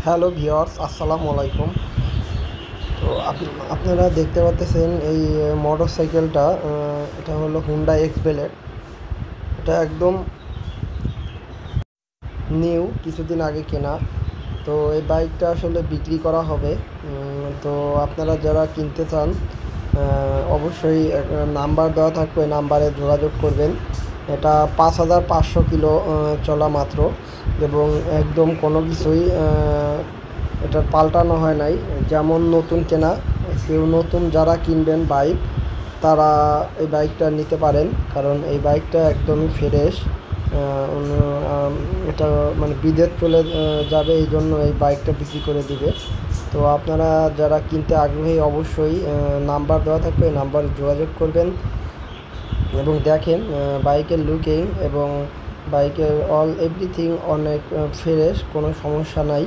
Hello viewers, আসসালামু আলাইকুম। তো আপনারা দেখতে পাচ্ছেন এই মোটর সাইকেলটা, এটা হলো হুন্ডা এক্স ব্লেড। এটা একদম নিউ, কিছুদিন আগে কেনা। তো এই বাইকটা আসলে বিক্রি করা হবে। তো আপনারা যারা কিনতে চান অবশ্যই নাম্বার দেওয়া থাকবে, নাম্বারে যোগাযোগ করবেন। এটা 5500 কিলো চলা মাত্র, এবং একদম কোনো কিছুই এটার পাল্টানো হয় নাই, যেমন নতুন কেনা। কেউ নতুন যারা কিনবেন বাইক, তারা এই বাইকটা নিতে পারেন, কারণ এই বাইকটা একদমই ফ্রেশ। এটা মানে বিদেশ চলে যাবে, এই জন্য এই বাইকটা বিক্রি করে দিবে। তো আপনারা যারা কিনতে আগ্রহী অবশ্যই নাম্বার দেওয়া থাকবে, এই নাম্বারে যোগাযোগ করবেন এবং দেখেন বাইকের লুকিং এবং বাইকের অল এভরিথিং অনেক ফ্রেশ, কোনো সমস্যা নাই।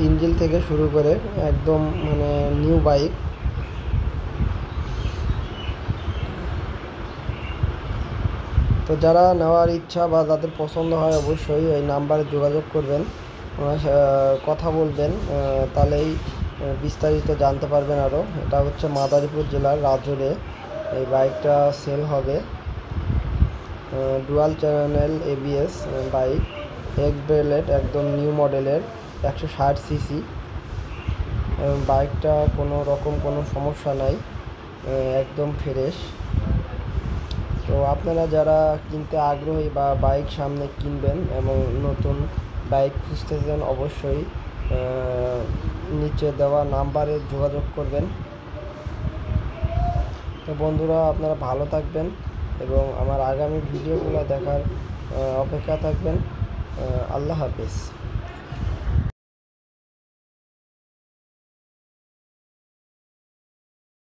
ইঞ্জিন থেকে শুরু করে একদম মানে নিউ বাইক। তো যারা নেওয়ার ইচ্ছা বা যাদের পছন্দ হয় অবশ্যই এই নাম্বারে যোগাযোগ করবেন, কথা বলবেন, তাহলেই বিস্তারিত জানতে পারবেন আরও। এটা হচ্ছে মাদারীপুর জেলার রাজুরে এই বাইকটা সেল হবে। Dual channel ABS bike, x blade, একদম নিউ মডেলের, 160 সিসি। বাইকটা কোনো রকম কোনো সমস্যা নাই, একদম ফ্রেশ। তো আপনারা যারা কিনতে আগ্রহী বা বাইক সামনে কিনবেন এবং নতুন বাইক খুঁজতেছেন অবশ্যই নিচে দেওয়া নাম্বারে যোগাযোগ করবেন। তো বন্ধুরা, আপনারা ভালো থাকবেন এবং আমার আগামী ভিডিওগুলো দেখার অপেক্ষা থাকবেন। আল্লাহ হাফেজ।